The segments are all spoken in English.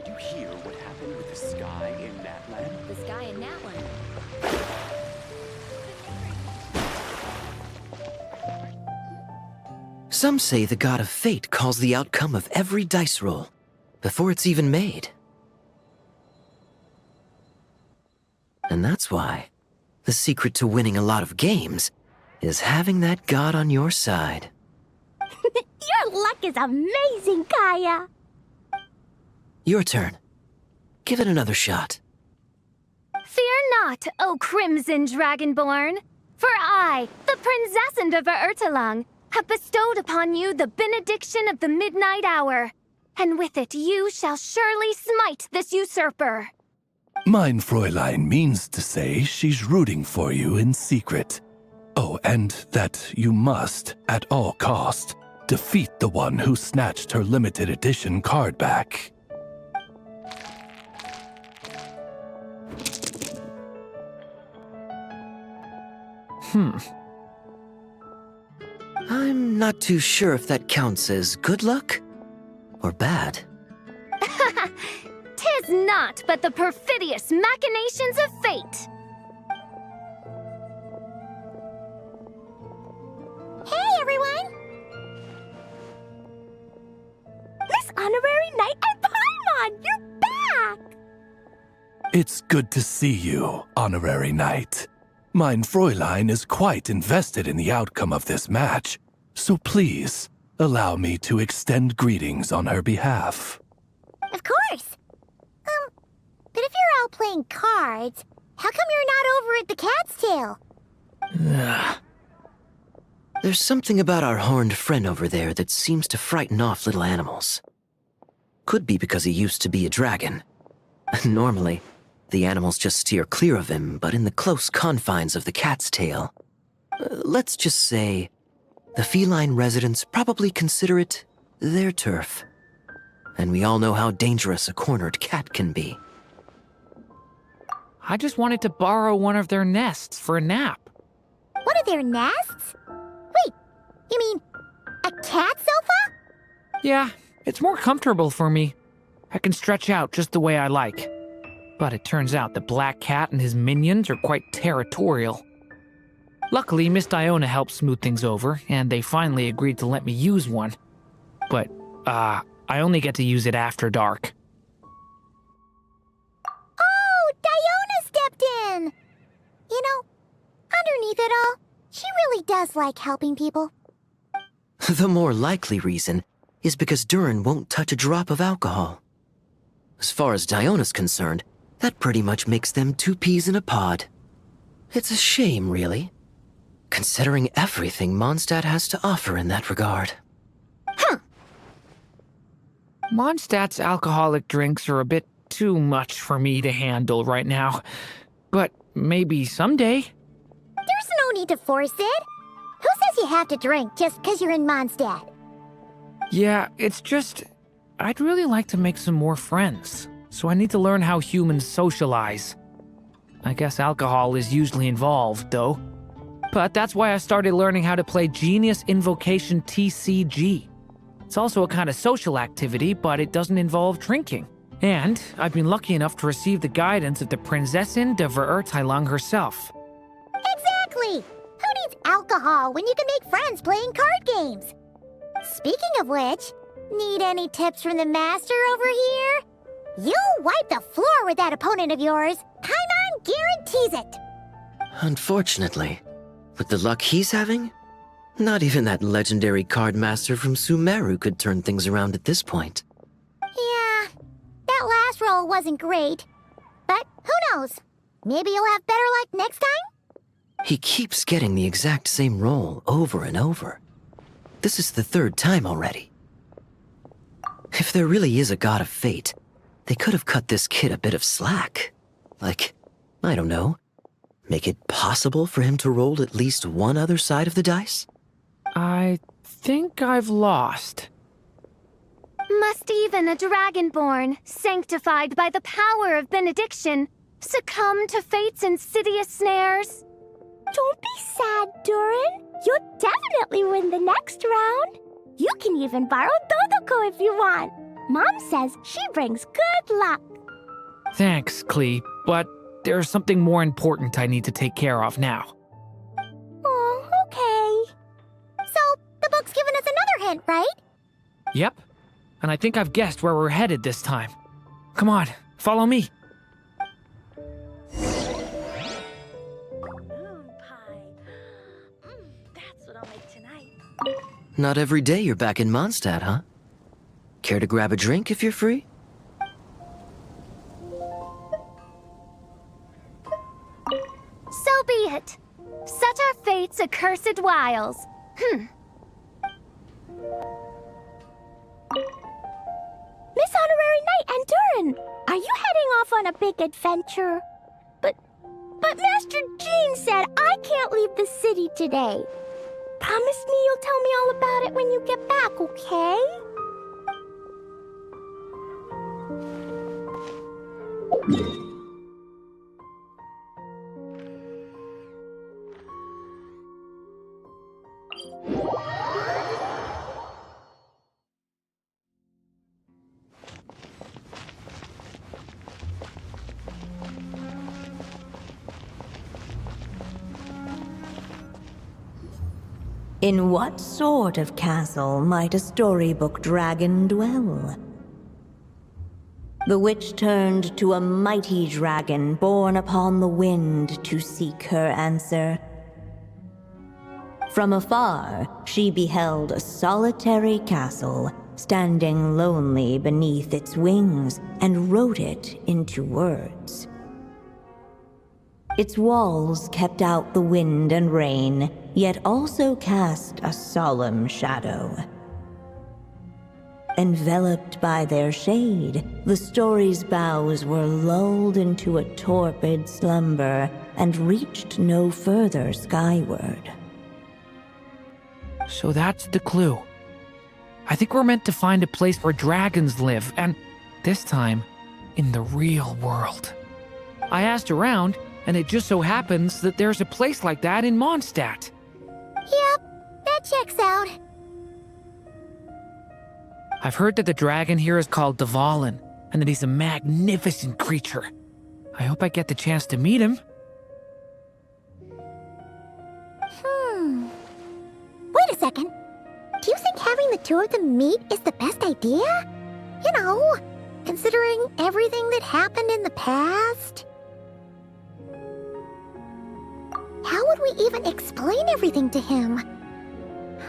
you hear what happened with the sky in Natland? The sky in Natland. Some say the god of fate calls the outcome of every dice roll before it's even made. And that's why the secret to winning a lot of games is having that god on your side. Your luck is amazing, Kaya. Your turn. Give it another shot. Fear not, O Crimson Dragonborn, for I, the Princess of Ertalang, have bestowed upon you the benediction of the midnight hour, and with it you shall surely smite this usurper. Mein Fräulein means to say she's rooting for you in secret. Oh, and that you must, at all cost, defeat the one who snatched her limited edition card back. I'm not too sure if that counts as good luck or bad. Tis not but the perfidious machinations of fate. Hey, everyone! Miss Honorary Knight and Paimon, you're back! It's good to see you, Honorary Knight. Mein Fräulein is quite invested in the outcome of this match, so please, allow me to extend greetings on her behalf. Of course. But if you're all playing cards, how come you're not over at the Cat's Tail? There's something about our horned friend over there that seems to frighten off little animals. Could be because he used to be a dragon. Normally, the animals just steer clear of him, but in the close confines of the Cat's Tail, let's just say, the feline residents probably consider it their turf. And we all know how dangerous a cornered cat can be. I just wanted to borrow one of their nests for a nap. One of their nests? Wait, you mean a cat sofa? Yeah, it's more comfortable for me. I can stretch out just the way I like. But it turns out the Black Cat and his minions are quite territorial. Luckily, Miss Diona helped smooth things over, and they finally agreed to let me use one. But, I only get to use it after dark. Oh, Diona stepped in! You know, underneath it all, she really does like helping people. The more likely reason is because Durin won't touch a drop of alcohol. As far as Diona's concerned, that pretty much makes them two peas in a pod. It's a shame, really, considering everything Mondstadt has to offer in that regard. Mondstadt's alcoholic drinks are a bit too much for me to handle right now. But maybe someday. There's no need to force it. Who says you have to drink just because you're in Mondstadt? Yeah, it's just, I'd really like to make some more friends. So I need to learn how humans socialize. I guess alcohol is usually involved, though. But that's why I started learning how to play Genius Invocation TCG. It's also a kind of social activity, but it doesn't involve drinking. And I've been lucky enough to receive the guidance of the Prinzessin de Verurteilung herself. Exactly! Who needs alcohol when you can make friends playing card games? Speaking of which, need any tips from the master over here? You'll wipe the floor with that opponent of yours. Paimon guarantees it. Unfortunately, with the luck he's having, not even that legendary card master from Sumeru could turn things around at this point. Yeah, that last roll wasn't great. But who knows? Maybe you'll have better luck next time? He keeps getting the exact same roll over and over. This is the third time already. If there really is a god of fate, they could have cut this kid a bit of slack. Like, I don't know, make it possible for him to roll at least one other side of the dice? I think I've lost. Must even a dragonborn, sanctified by the power of benediction, succumb to fate's insidious snares? Don't be sad, Durin. You'll definitely win the next round. You can even borrow Todoko if you want. Mom says she brings good luck. Thanks, Clee, but there's something more important I need to take care of now. Oh, okay. So, the book's given us another hint, right? Yep, and I think I've guessed where we're headed this time. Come on, follow me. Moon pie. That's what I'll make tonight. Not every day you're back in Mondstadt, huh? Care to grab a drink if you're free? So be it. Such are fate's accursed wiles. Miss Honorary Knight and Durin, are you heading off on a big adventure? But Master Jean said I can't leave the city today. Promise me you'll tell me all about it when you get back, okay? In what sort of castle might a storybook dragon dwell? The witch turned to a mighty dragon born upon the wind to seek her answer. From afar, she beheld a solitary castle, standing lonely beneath its wings, and wrote it into words. Its walls kept out the wind and rain, yet also cast a solemn shadow. Enveloped by their shade, the story's boughs were lulled into a torpid slumber and reached no further skyward. So that's the clue. I think we're meant to find a place where dragons live, and this time, in the real world. I asked around, and it just so happens that there's a place like that in Mondstadt. Yep, that checks out. I've heard that the dragon here is called dévoilons, and that he's a magnificent creature. I hope I get the chance to meet him. Wait a second. Do you think having the two of them meet is the best idea? You know, considering everything that happened in the past? How would we even explain everything to him?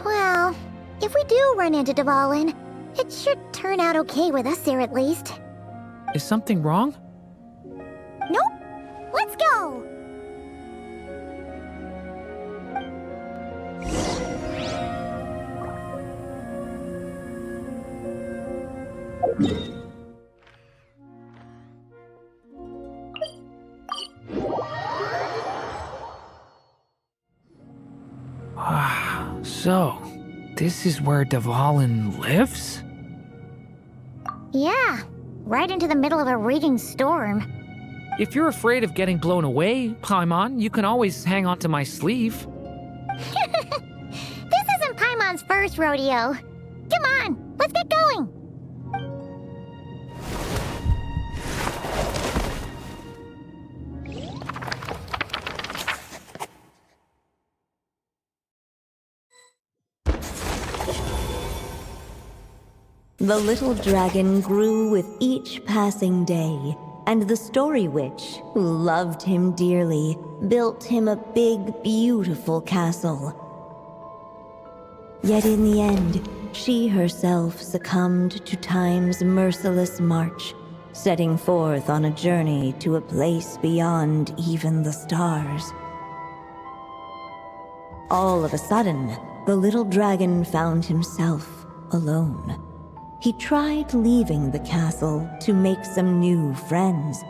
Well, if we do run into dévoilons, it should turn out okay with us here at least. Is something wrong? Nope. Let's go! So, this is where dévoilons lives? Yeah, right into the middle of a raging storm. If you're afraid of getting blown away, Paimon, you can always hang onto my sleeve. This isn't Paimon's first rodeo. Come on, let's get going! The little dragon grew with each passing day, and the story witch, who loved him dearly, built him a big, beautiful castle. Yet in the end, she herself succumbed to time's merciless march, setting forth on a journey to a place beyond even the stars. All of a sudden, the little dragon found himself alone. He tried leaving the castle to make some new friends.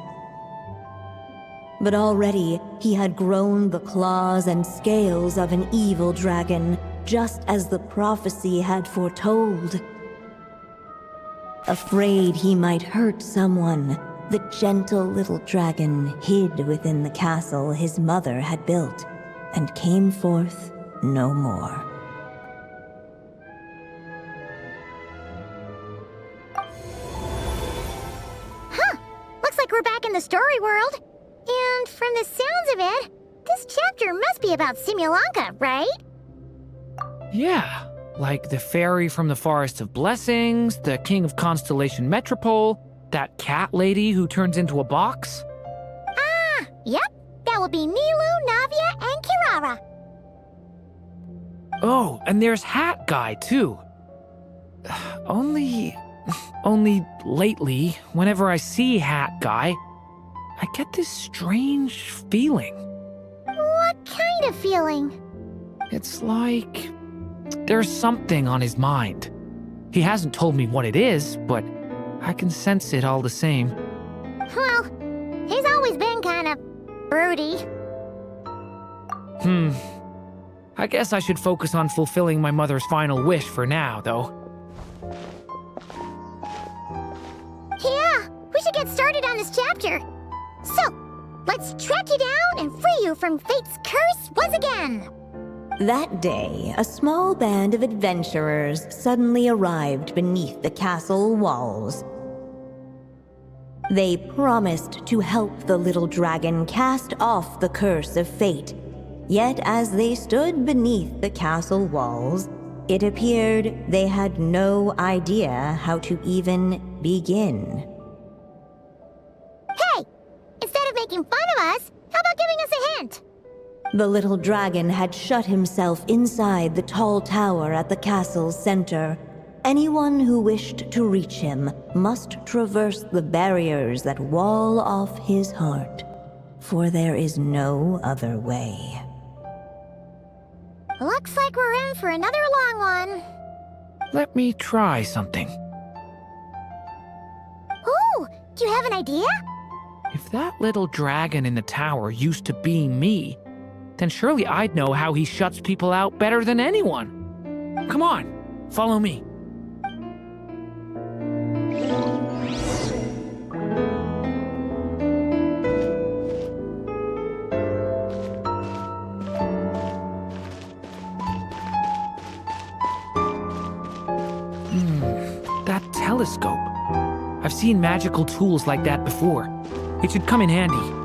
But already, he had grown the claws and scales of an evil dragon, just as the prophecy had foretold. Afraid he might hurt someone, the gentle little dragon hid within the castle his mother had built, and came forth no more. Huh. Looks like we're back in the story world. And from the sounds of it, this chapter must be about Simulanka, right? Yeah, like the fairy from the Forest of Blessings, the king of Constellation Metropole, that cat lady who turns into a box. Ah, yep. That would be Nilu, Navia, and Kirara. Oh, and there's Hat Guy, too. Only lately, whenever I see Hat Guy, I get this strange feeling. What kind of feeling? It's like there's something on his mind. He hasn't told me what it is, but I can sense it all the same. Well, he's always been kind of broody. I guess I should focus on fulfilling my mother's final wish for now, though. Yeah, we should get started on this chapter. So, let's track you down and free you from fate's curse once again. That day, a small band of adventurers suddenly arrived beneath the castle walls. They promised to help the little dragon cast off the curse of fate. Yet as they stood beneath the castle walls, it appeared they had no idea how to even begin. Hey! Instead of making fun of us, how about giving us a hint? The little dragon had shut himself inside the tall tower at the castle's center. Anyone who wished to reach him must traverse the barriers that wall off his heart, for there is no other way. Looks like we're in for another long one. Let me try something. Ooh, do you have an idea? If that little dragon in the tower used to be me, then surely I'd know how he shuts people out better than anyone. Come on, follow me. That telescope. I've seen magical tools like that before. It should come in handy.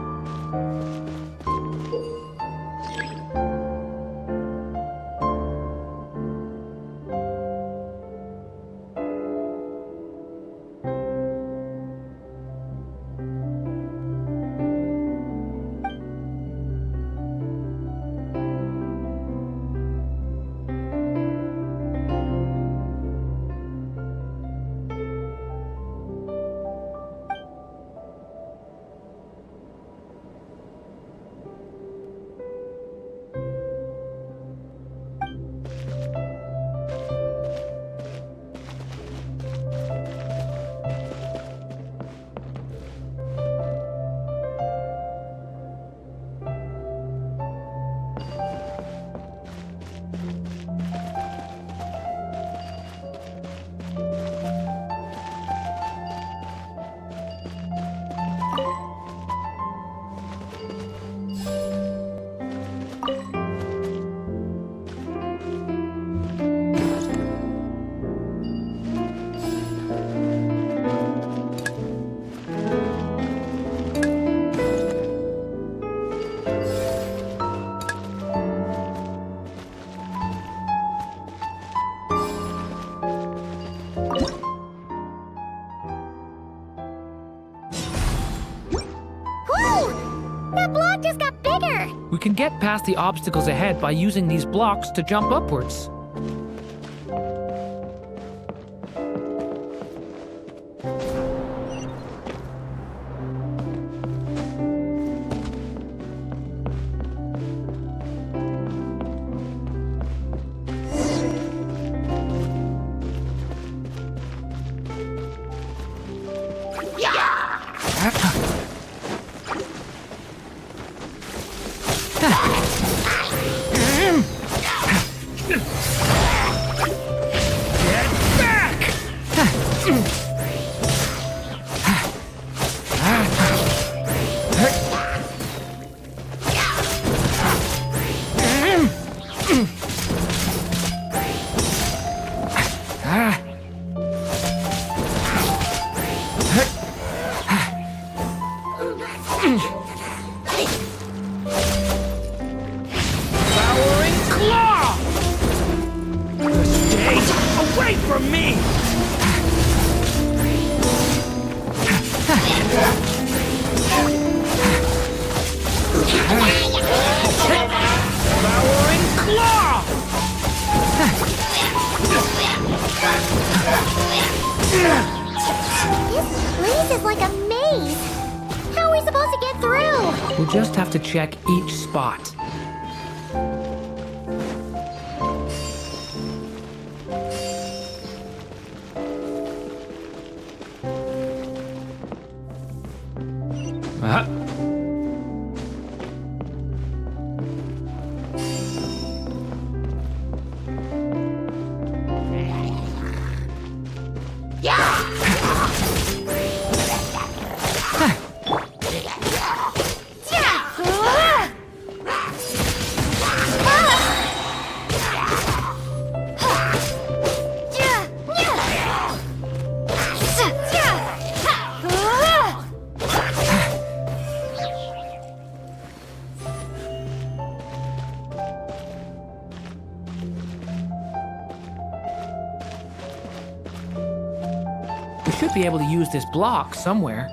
We can get past the obstacles ahead by using these blocks to jump upwards. away from me! Devouring claw! This place is like a maze. How are we supposed to get through? We'll just have to check each spot. We should be able to use this block somewhere.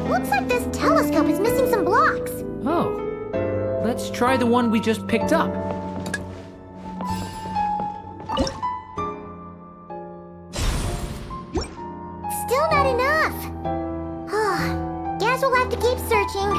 Looks like this telescope is missing some blocks. Oh. Let's try the one we just picked up. Still not enough. Guess we'll have to keep searching.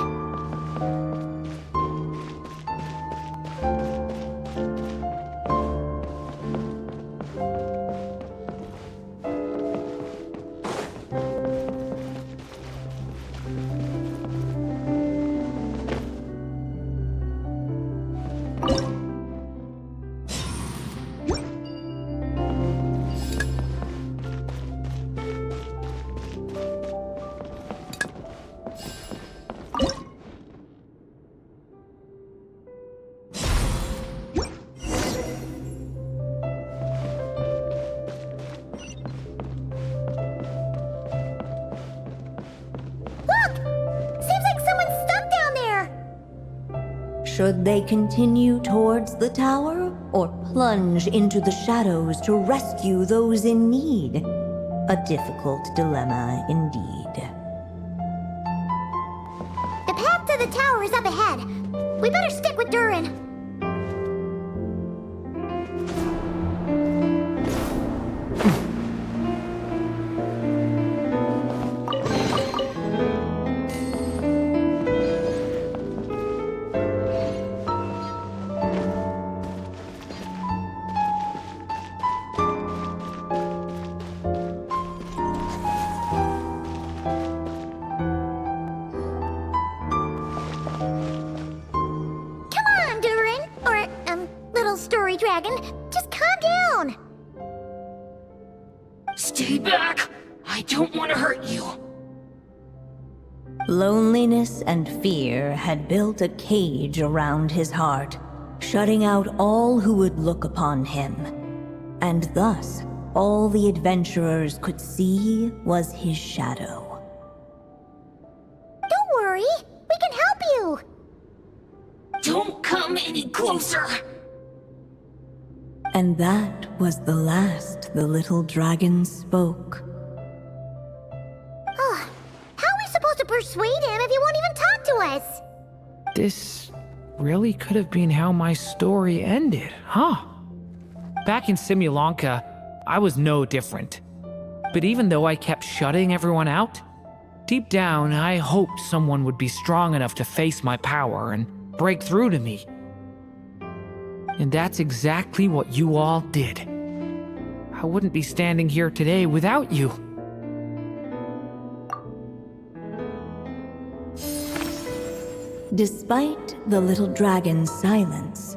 Should they continue towards the tower, or plunge into the shadows to rescue those in need? A difficult dilemma indeed. The path to the tower is up ahead. We better stick with Durin. Dragon, just calm down! Stay back! I don't want to hurt you! Loneliness and fear had built a cage around his heart, shutting out all who would look upon him. And thus, all the adventurers could see was his shadow. Don't worry, we can help you! Don't come any closer! And that was the last the little dragon spoke. How are we supposed to persuade him if he won't even talk to us? This really could have been how my story ended, huh? Back in Simulanka, I was no different. But even though I kept shutting everyone out, deep down I hoped someone would be strong enough to face my power and break through to me. And that's exactly what you all did. I wouldn't be standing here today without you. Despite the little dragon's silence,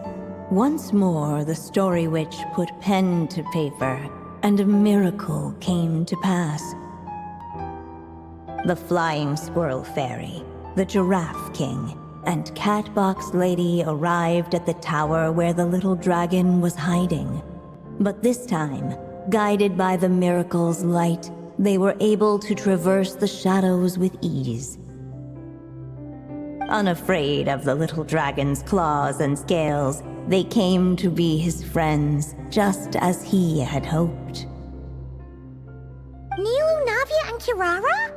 once more the story witch put pen to paper, and a miracle came to pass. The flying squirrel fairy, the giraffe king, and Catbox Lady arrived at the tower where the little dragon was hiding. But this time, Guided by the miracle's light, they were able to traverse the shadows with ease. Unafraid of the little dragon's claws and scales, they came to be his friends, just as he had hoped. Nilu, Navia, and Kirara?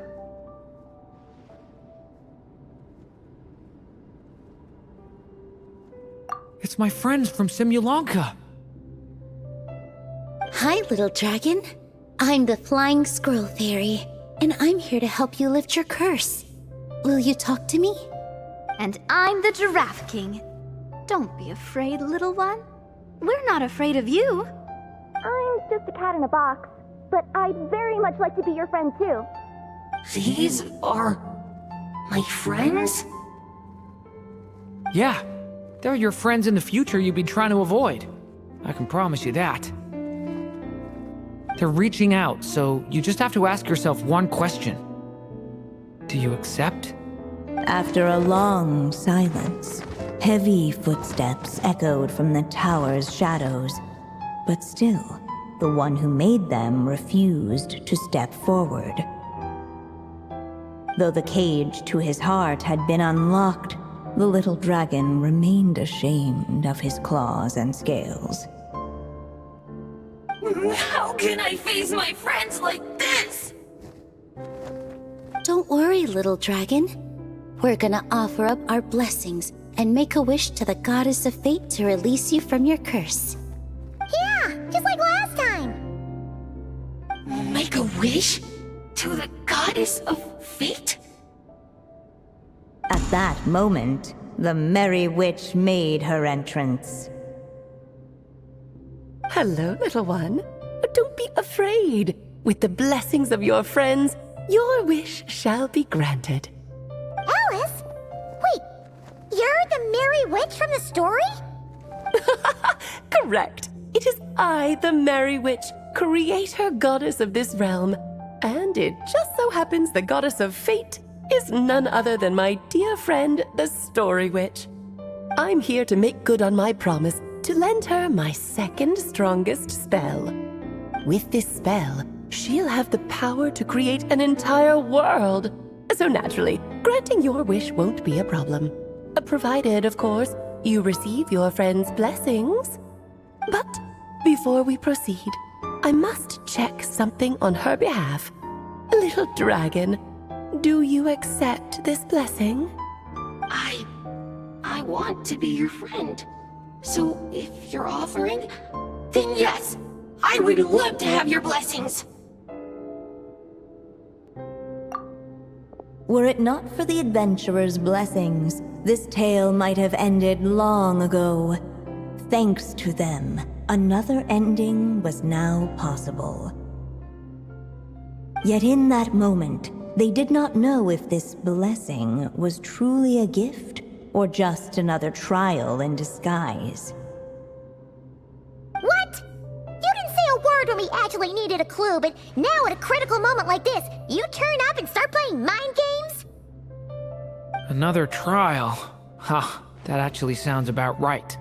It's my friends from Simulanka. Hi, little dragon. I'm the Flying Squirrel Fairy, and I'm here to help you lift your curse. Will you talk to me? And I'm the Giraffe King. Don't be afraid, little one. We're not afraid of you. I'm just a cat in a box, but I'd very much like to be your friend too. These are my friends? Yeah, they're your friends in the future you've been trying to avoid. I can promise you that. They're reaching out, so you just have to ask yourself one question. Do you accept? After a long silence, heavy footsteps echoed from the tower's shadows, but still, the one who made them refused to step forward. Though the cage to his heart had been unlocked, the little dragon remained ashamed of his claws and scales. How can I face my friends like this? Don't worry, little dragon. We're gonna offer up our blessings and make a wish to the goddess of fate to release you from your curse. Yeah, just like last time. Make a wish? To the goddess of fate? At that moment, the merry witch made her entrance. Hello, little one. Don't be afraid. With the blessings of your friends, your wish shall be granted. Alice? Wait, you're the Merry Witch from the story? Correct. It is I, the Merry Witch, creator goddess of this realm. And it just so happens the goddess of fate is none other than my dear friend, the Story Witch. I'm here to make good on my promise to lend her my second strongest spell. With this spell, she'll have the power to create an entire world. So naturally, granting your wish won't be a problem. Provided, of course, you receive your friend's blessings. But before we proceed, I must check something on her behalf. Little dragon, do you accept this blessing? I want to be your friend. So if you're offering, then yes, I would love to have your blessings. Were it not for the adventurer's blessings, this tale might have ended long ago. Thanks to them, another ending was now possible. Yet in that moment, they did not know if this blessing was truly a gift or just another trial in disguise. What? You didn't say a word when we actually needed a clue, but now at a critical moment like this, you turn up and start playing mind games? Another trial. Ha, that actually sounds about right.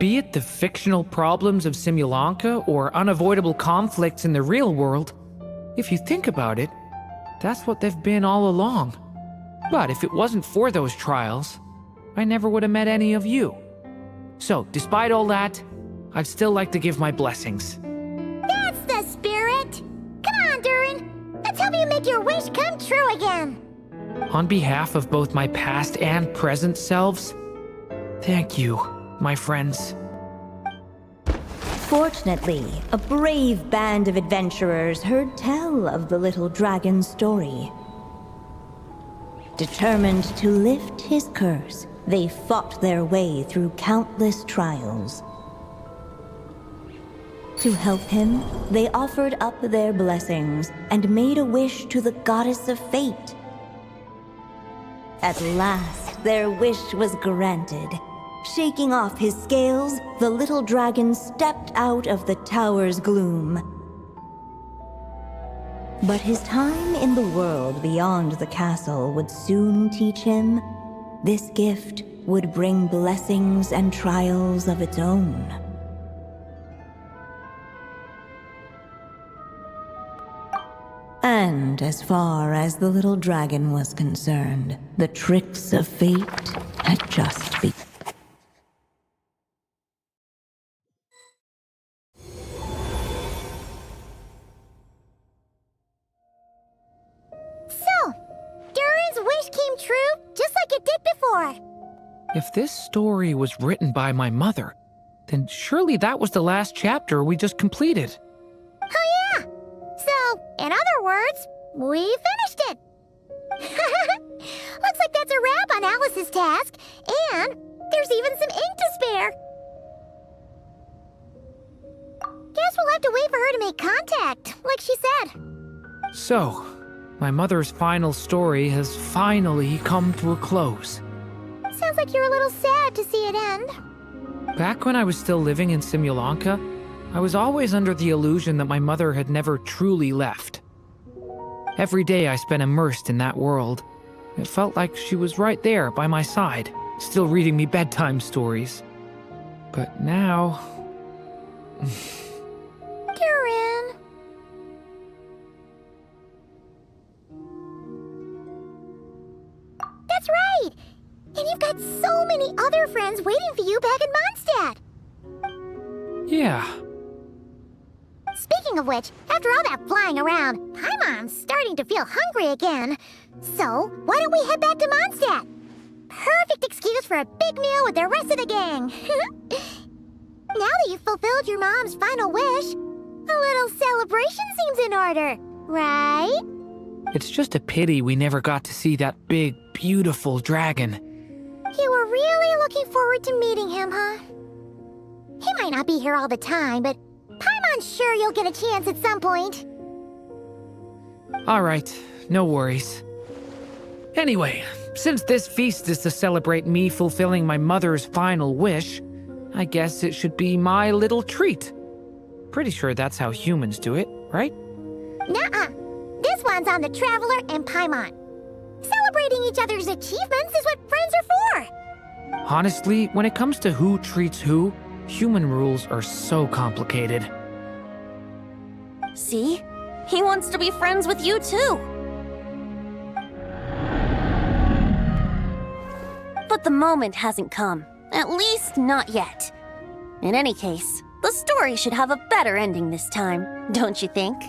Be it the fictional problems of Simulanka or unavoidable conflicts in the real world, if you think about it, that's what they've been all along. But if it wasn't for those trials, I never would have met any of you. So, despite all that, I'd still like to give my blessings. That's the spirit! Come on, Durin! Let's help you make your wish come true again! On behalf of both my past and present selves, thank you, my friends. Fortunately, a brave band of adventurers heard tell of the little dragon's story. Determined to lift his curse, they fought their way through countless trials. To help him, they offered up their blessings and made a wish to the goddess of fate. At last, their wish was granted. Shaking off his scales, the little dragon stepped out of the tower's gloom. But his time in the world beyond the castle would soon teach him this gift would bring blessings and trials of its own. And as far as the little dragon was concerned, the tricks of fate had just begun. So, Durin's wish came true just like it did before. If this story was written by my mother, then surely that was the last chapter we just completed. Oh yeah! So, in other words, we finished it! Looks like that's a wrap on Alice's task, and there's even some ink to spare. Guess we'll have to wait for her to make contact, like she said. So, my mother's final story has finally come to a close. Sounds like you're a little sad to see it end. Back when I was still living in Simulanka, I was always under the illusion that my mother had never truly left. Every day I spent immersed in that world. It felt like she was right there by my side, still reading me bedtime stories. But now... Durin. That's right! And you've got so many other friends waiting for you back in Mondstadt! Yeah. Speaking of which, after all that flying around, Paimon's starting to feel hungry again. So, why don't we head back to Mondstadt? Perfect excuse for a big meal with the rest of the gang. Now that you've fulfilled your mom's final wish, a little celebration seems in order, right? It's just a pity we never got to see that big, beautiful dragon. You were really looking forward to meeting him, huh? He might not be here all the time, but Paimon's sure you'll get a chance at some point. Alright, no worries. Anyway, since this feast is to celebrate me fulfilling my mother's final wish, I guess it should be my little treat. Pretty sure that's how humans do it, right? Nuh-uh. This one's on the Traveler and Paimon. Celebrating each other's achievements is what friends are for. Honestly, when it comes to who treats who, human rules are so complicated. See? He wants to be friends with you too. But the moment hasn't come. At least not yet. In any case, the story should have a better ending this time, don't you think?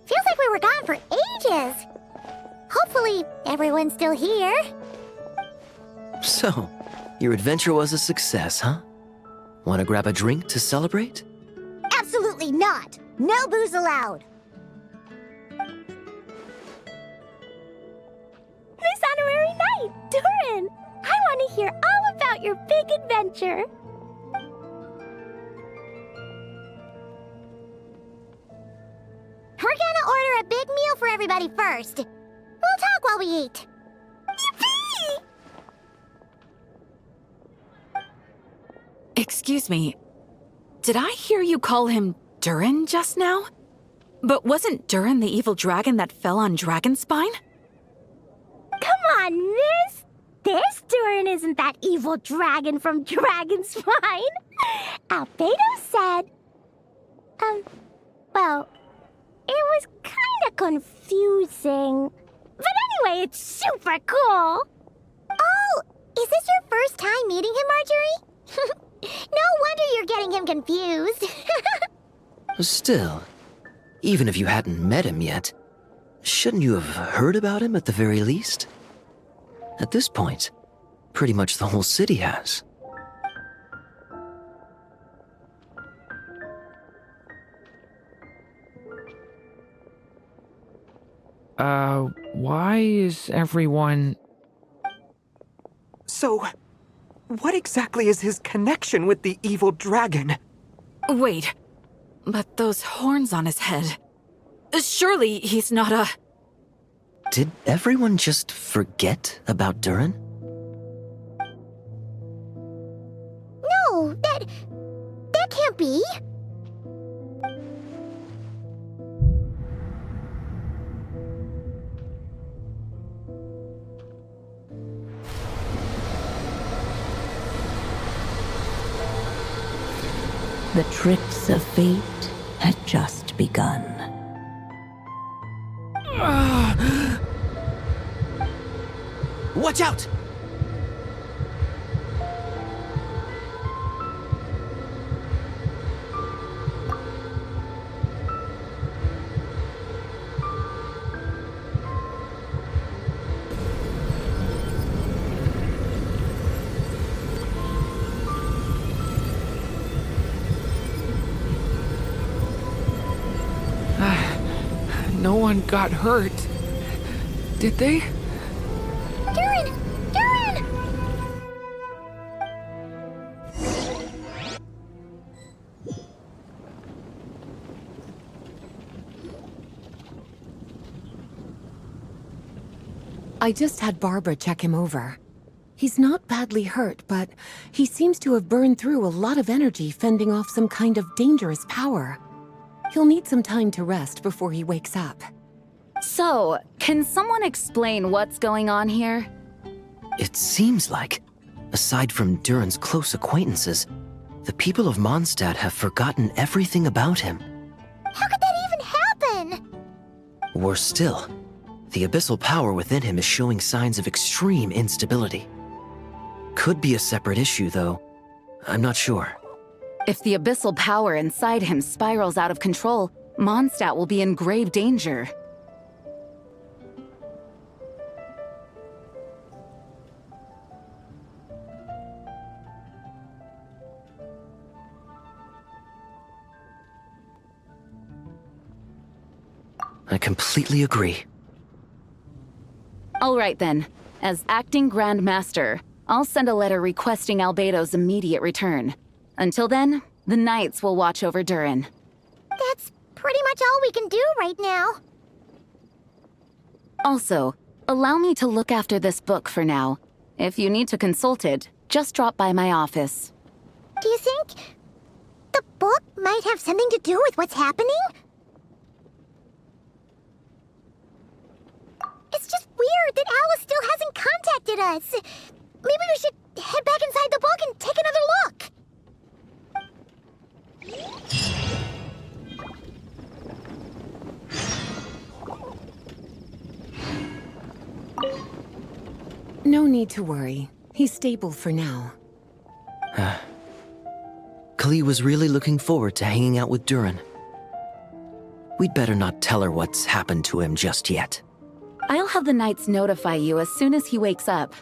Feels like we were gone for ages. Hopefully, everyone's still here. So, your adventure was a success, huh? Want to grab a drink to celebrate? Absolutely not. No booze allowed. This honorary knight, Durin! I want to hear all about your big adventure. We're gonna order a big meal for everybody first. We'll talk while we eat. Yippee! Excuse me. Did I hear you call him Durin just now? But wasn't Durin the evil dragon that fell on Dragonspine? Come on, miss! This Durin isn't that evil dragon from Dragonspine. Albedo said... well... it was kinda confusing. But anyway, it's super cool. Oh, is this your first time meeting him, Marjorie? No wonder you're getting him confused. Still, even if you hadn't met him yet, shouldn't you have heard about him at the very least? At this point, pretty much the whole city has. Why is everyone... So, what exactly is his connection with the evil dragon? Wait, but those horns on his head. Surely he's not a... Did everyone just forget about Durin? No, that can't be. The tricks of fate had just begun. Watch out! No one got hurt. Did they? Durin! Durin! I just had Barbara check him over. He's not badly hurt, but he seems to have burned through a lot of energy fending off some kind of dangerous power. He'll need some time to rest before he wakes up. So, can someone explain what's going on here? It seems like, aside from Durin's close acquaintances, the people of Mondstadt have forgotten everything about him. How could that even happen? Worse still, the abyssal power within him is showing signs of extreme instability. Could be a separate issue, though. I'm not sure. If the abyssal power inside him spirals out of control, Mondstadt will be in grave danger. I completely agree. All right then. As acting Grand Master, I'll send a letter requesting Albedo's immediate return. Until then, the Knights will watch over Durin. That's pretty much all we can do right now. Also, allow me to look after this book for now. If you need to consult it, just drop by my office. Do you think the book might have something to do with what's happening? It's just weird that Alice still hasn't contacted us. Maybe we should head back inside the book and take another look. No need to worry. He's stable for now. Klee was really looking forward to hanging out with Durin. We'd better not tell her what's happened to him just yet. I'll have the Knights notify you as soon as he wakes up.